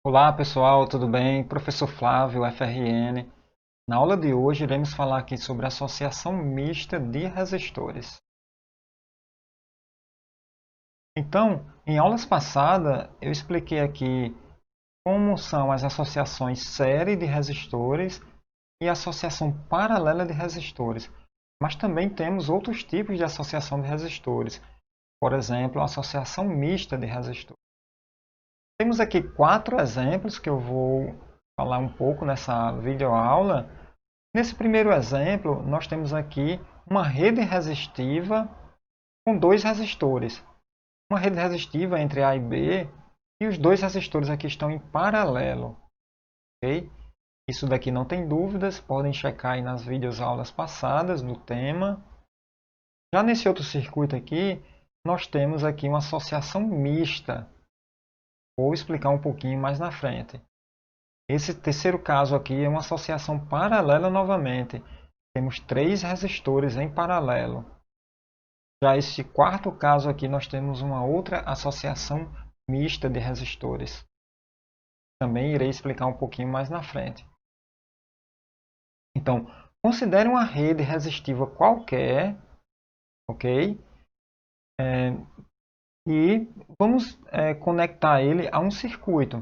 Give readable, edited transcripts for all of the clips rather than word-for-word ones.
Olá pessoal, tudo bem? Professor Flávio, FRN. Na aula de hoje iremos falar aqui sobre associação mista de resistores. Então, em aulas passadas eu expliquei aqui como são as associações série de resistores e associação paralela de resistores. Mas também temos outros tipos de associação de resistores. Por exemplo, a associação mista de resistores. Temos aqui 4 exemplos que eu vou falar um pouco nessa videoaula. Nesse primeiro exemplo, nós temos aqui uma rede resistiva com 2 resistores. Uma rede resistiva entre A e B e os 2 resistores aqui estão em paralelo. Okay? Isso daqui não tem dúvidas, podem checar aí nas videoaulas passadas do tema. Já nesse outro circuito aqui, nós temos aqui uma associação mista. Vou explicar um pouquinho mais na frente. Esse terceiro caso aqui é uma associação paralela novamente. Temos 3 resistores em paralelo. Já esse quarto caso aqui nós temos uma outra associação mista de resistores. Também irei explicar um pouquinho mais na frente. Então, considere uma rede resistiva qualquer, ok? E vamos conectar ele a um circuito.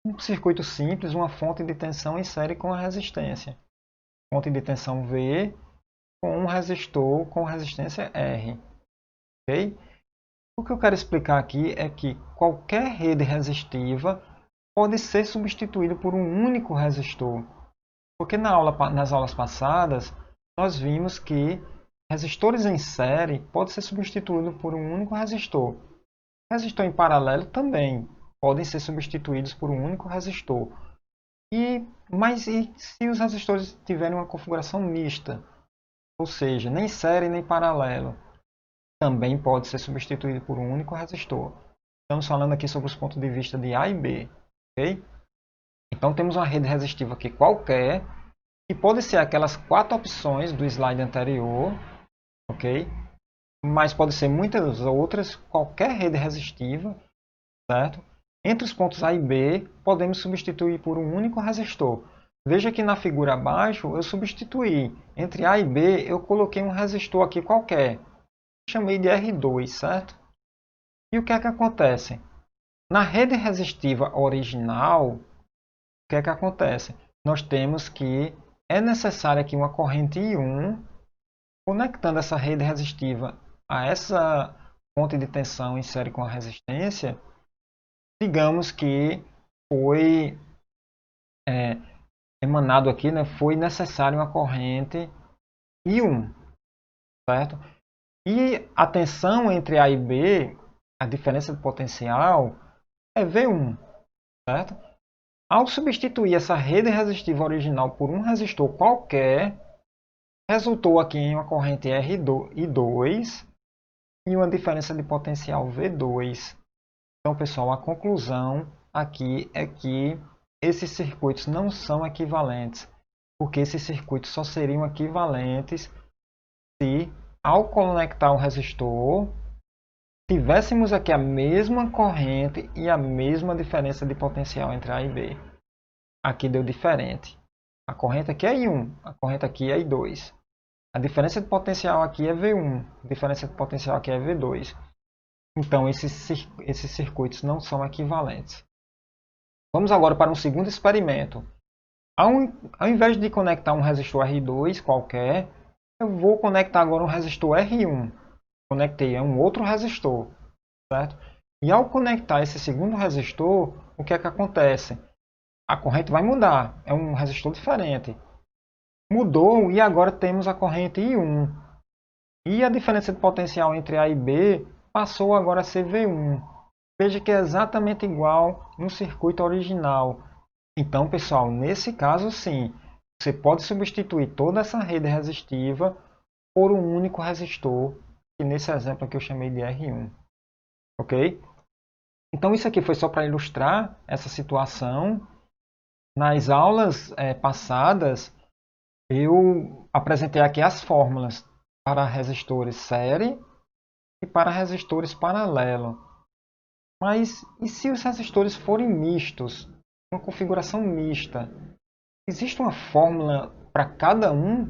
Um circuito simples, uma fonte de tensão em série com a resistência. Fonte de tensão V com um resistor com resistência R. Okay? O que eu quero explicar aqui é que qualquer rede resistiva pode ser substituída por um único resistor. Porque nas aulas passadas, nós vimos que resistores em série podem ser substituídos por um único resistor. Resistor em paralelo também podem ser substituídos por um único resistor. Mas e se os resistores tiverem uma configuração mista? Ou seja, nem série nem paralelo? Também pode ser substituído por um único resistor. Estamos falando aqui sobre os pontos de vista de A e B. Okay? Então temos uma rede resistiva aqui qualquer, que pode ser aquelas 4 opções do slide anterior, ok? Mas pode ser muitas outras, qualquer rede resistiva, certo? Entre os pontos A e B, podemos substituir por um único resistor. Veja que na figura abaixo, eu substituí. Entre A e B, eu coloquei um resistor aqui qualquer. Chamei de R2, certo? E o que é que acontece? Na rede resistiva original, o que é que acontece? Nós temos que é necessária aqui uma corrente I1, conectando essa rede resistiva a essa fonte de tensão em série com a resistência. Digamos que foi emanado aqui, né, foi necessário uma corrente I1, certo? E a tensão entre A e B, a diferença de potencial, é V1, certo? Ao substituir essa rede resistiva original por um resistor qualquer, resultou aqui em uma corrente R2 e uma diferença de potencial V2. Então, pessoal, a conclusão aqui é que esses circuitos não são equivalentes, porque esses circuitos só seriam equivalentes se, ao conectar um resistor, tivéssemos aqui a mesma corrente e a mesma diferença de potencial entre A e B. Aqui deu diferente. A corrente aqui é I1, a corrente aqui é I2. A diferença de potencial aqui é V1, a diferença de potencial aqui é V2. Então, esses circuitos não são equivalentes. Vamos agora para um segundo experimento. Ao invés de conectar um resistor R2 qualquer, eu vou conectar agora um resistor R1. Conectei a um outro resistor, certo? E ao conectar esse segundo resistor, o que é que acontece? A corrente vai mudar, é um resistor diferente. Mudou e agora temos a corrente I1. E a diferença de potencial entre A e B passou agora a ser V1. Veja que é exatamente igual no circuito original. Então, pessoal, nesse caso sim, você pode substituir toda essa rede resistiva por um único resistor, que nesse exemplo aqui eu chamei de R1. Ok? Então isso aqui foi só para ilustrar essa situação. Nas aulas passadas, eu apresentei aqui as fórmulas para resistores série e para resistores paralelo. Mas e se os resistores forem mistos? uma configuração mista. Existe uma fórmula para cada um?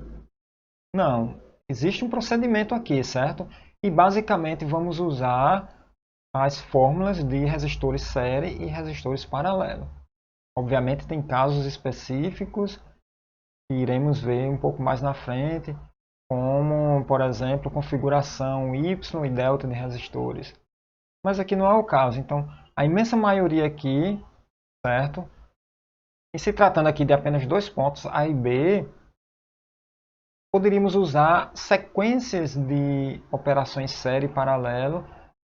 Não. Existe um procedimento aqui, certo? E basicamente vamos usar as fórmulas de resistores série e resistores paralelo. Obviamente tem casos específicos que iremos ver um pouco mais na frente, como, por exemplo, configuração Y e delta de resistores. Mas aqui não é o caso. Então, a imensa maioria aqui, certo? E se tratando aqui de apenas dois pontos, A e B, poderíamos usar sequências de operações série e paralelo,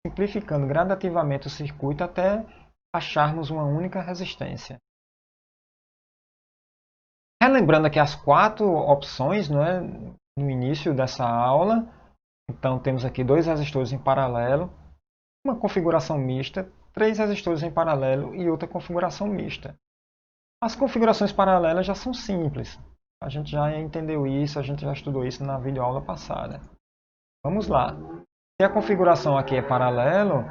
simplificando gradativamente o circuito até acharmos uma única resistência. Relembrando aqui as quatro opções, não é, no início dessa aula. Então temos aqui dois resistores em paralelo, uma configuração mista, três resistores em paralelo e outra configuração mista. As configurações paralelas já são simples. A gente já entendeu isso, a gente já estudou isso na videoaula passada. Vamos lá. Se a configuração aqui é paralelo,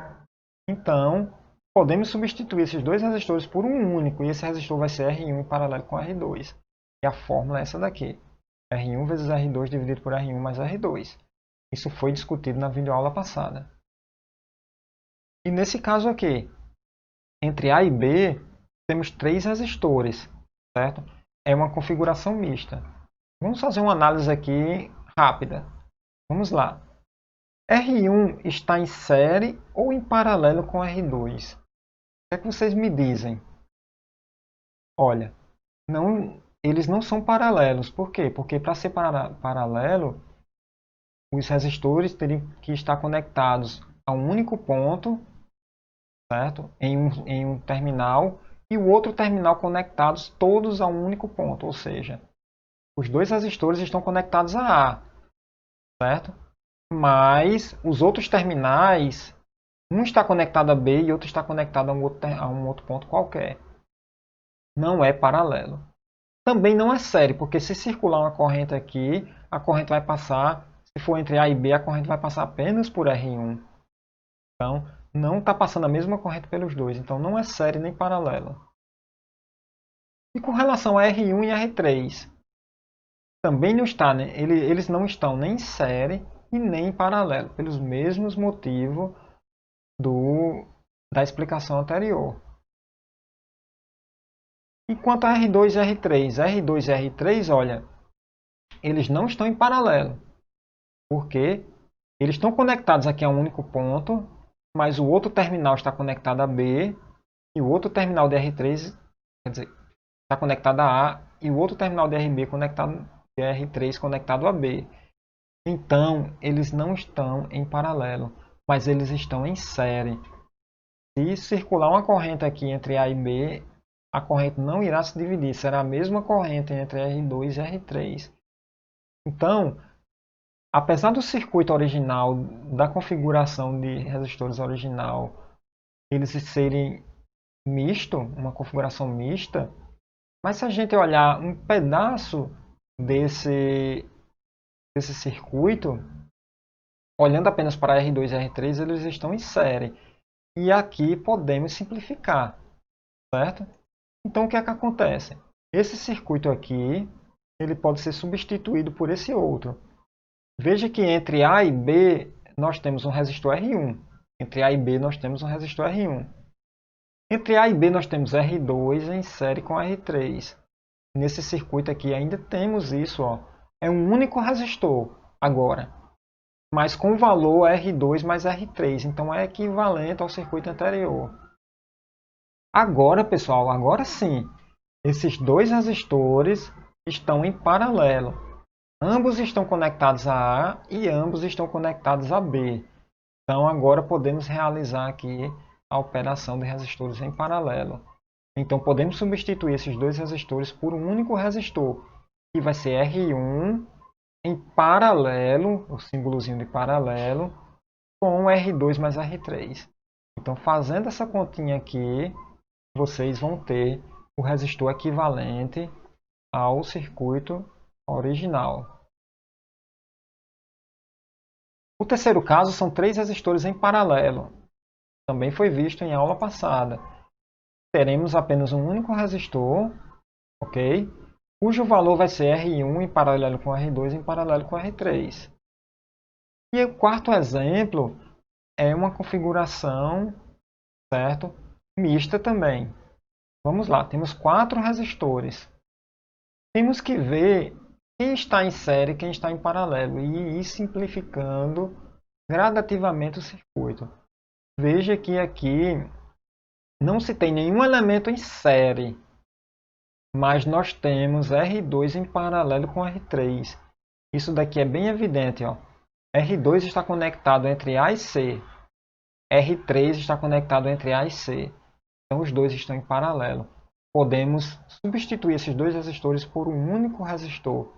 então podemos substituir esses dois resistores por um único. E esse resistor vai ser R1 em paralelo com R2. E a fórmula é essa daqui. R1 vezes R2 dividido por R1 mais R2. Isso foi discutido na videoaula passada. E nesse caso aqui, entre A e B, temos três resistores, certo? É uma configuração mista. Vamos fazer uma análise aqui rápida. Vamos lá. R1 está em série ou em paralelo com R2? O que é que vocês me dizem? Olha, eles não são paralelos. Por quê? Porque para ser paralelo, os resistores teriam que estar conectados a um único ponto, certo? Em um terminal, e o outro terminal conectados todos a um único ponto, ou seja, os dois resistores estão conectados a A, certo? Mas os outros terminais, um está conectado a B e outro está conectado a um outro ponto qualquer. Não é paralelo. Também não é série, porque se circular uma corrente aqui, a corrente vai passar, se for entre A e B, a corrente vai passar apenas por R1. Então, não está passando a mesma corrente pelos dois. Então, não é série nem paralelo. E com relação a R1 e R3, também não está, né? Eles não estão nem em série e nem em paralelo, pelos mesmos motivos da explicação anterior. E quanto a R2 e R3? R2 e R3, olha, eles não estão em paralelo, porque eles estão conectados aqui a um único ponto, mas o outro terminal está conectado a B e o outro terminal de R3, quer dizer, está conectado a A e o outro terminal de RB conectado de R3 conectado a B. Então, eles não estão em paralelo, mas eles estão em série. Se circular uma corrente aqui entre A e B, a corrente não irá se dividir, será a mesma corrente entre R2 e R3. Então, apesar do circuito original, da configuração de resistores original, eles serem misto, uma configuração mista, mas se a gente olhar um pedaço desse circuito, olhando apenas para R2 e R3, eles estão em série. E aqui podemos simplificar, certo? Então o que é que acontece? Esse circuito aqui, ele pode ser substituído por esse outro. Veja que entre A e B nós temos um resistor R1. Entre A e B nós temos um resistor R1. Entre A e B nós temos R2 em série com R3. Nesse circuito aqui ainda temos isso, ó. É um único resistor agora, mas com valor R2 mais R3. Então é equivalente ao circuito anterior. Agora, pessoal, agora sim, esses dois resistores estão em paralelo. Ambos estão conectados a A e ambos estão conectados a B. Então agora podemos realizar aqui a operação de resistores em paralelo. Então podemos substituir esses dois resistores por um único resistor, que vai ser R1 em paralelo, o símbolozinho de paralelo, com R2 mais R3. Então fazendo essa continha aqui, vocês vão ter o resistor equivalente ao circuito original. O terceiro caso são três resistores em paralelo. Também foi visto em aula passada. teremos apenas um único resistor, ok? Cujo valor vai ser R1 em paralelo com R2 em paralelo com R3. E o quarto exemplo é uma configuração, certo? Mista também. Vamos lá, temos 4 resistores. Temos que ver quem está em série e quem está em paralelo e ir simplificando gradativamente o circuito. Veja que aqui não se tem nenhum elemento em série, mas nós temos R2 em paralelo com R3. Isso daqui é bem evidente, ó. R2 está conectado entre A e C. R3 está conectado entre A e C. Então os dois estão em paralelo. Podemos substituir esses dois resistores por um único resistor.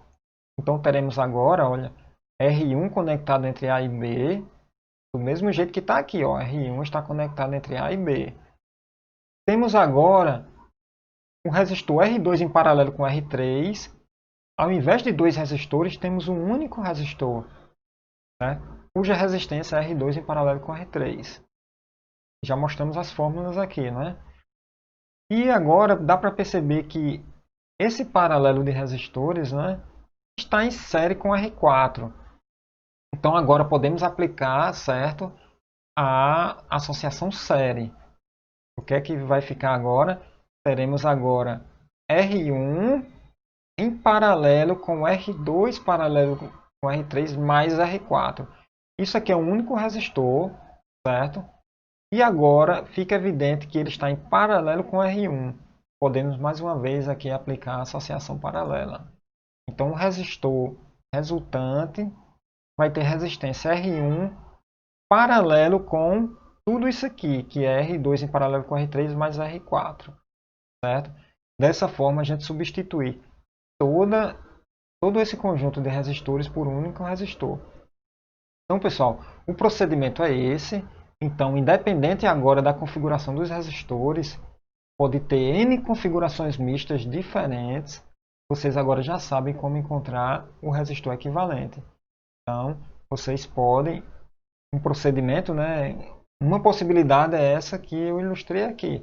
Então teremos agora, olha, R1 conectado entre A e B, do mesmo jeito que está aqui, ó, R1 está conectado entre A e B. Temos agora o resistor R2 em paralelo com R3. Ao invés de dois resistores, temos um único resistor, né, cuja resistência é R2 em paralelo com R3. Já mostramos as fórmulas aqui, né? E agora dá para perceber que esse paralelo de resistores, né, está em série com R4. Então agora podemos aplicar, certo, a associação série. O que é que vai ficar agora? Teremos agora R1 em paralelo com R2 paralelo com R3 mais R4. Isso aqui é um único resistor, certo? E agora fica evidente que ele está em paralelo com R1. Podemos mais uma vez aqui aplicar a associação paralela. Então o resistor resultante vai ter resistência R1 paralelo com tudo isso aqui, que é R2 em paralelo com R3 mais R4. Certo? Dessa forma a gente substitui todo esse conjunto de resistores por um único resistor. Então, pessoal, o procedimento é esse. Então, independente agora da configuração dos resistores, pode ter N configurações mistas diferentes. Vocês agora já sabem como encontrar o resistor equivalente. Então, vocês podem, um procedimento, né? Uma possibilidade é essa que eu ilustrei aqui.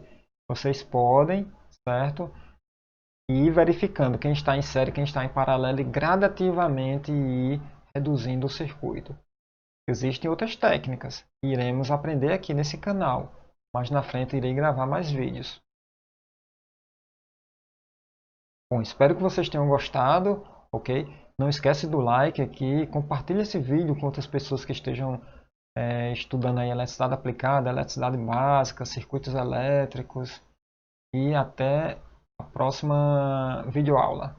Vocês podem, certo? Ir verificando quem está em série, quem está em paralelo e gradativamente ir reduzindo o circuito. Existem outras técnicas que iremos aprender aqui nesse canal, mas na frente irei gravar mais vídeos. Bom, espero que vocês tenham gostado, ok? Não esquece do like aqui, compartilhe esse vídeo com outras pessoas que estejam estudando aí eletricidade aplicada, eletricidade básica, circuitos elétricos e até a próxima videoaula.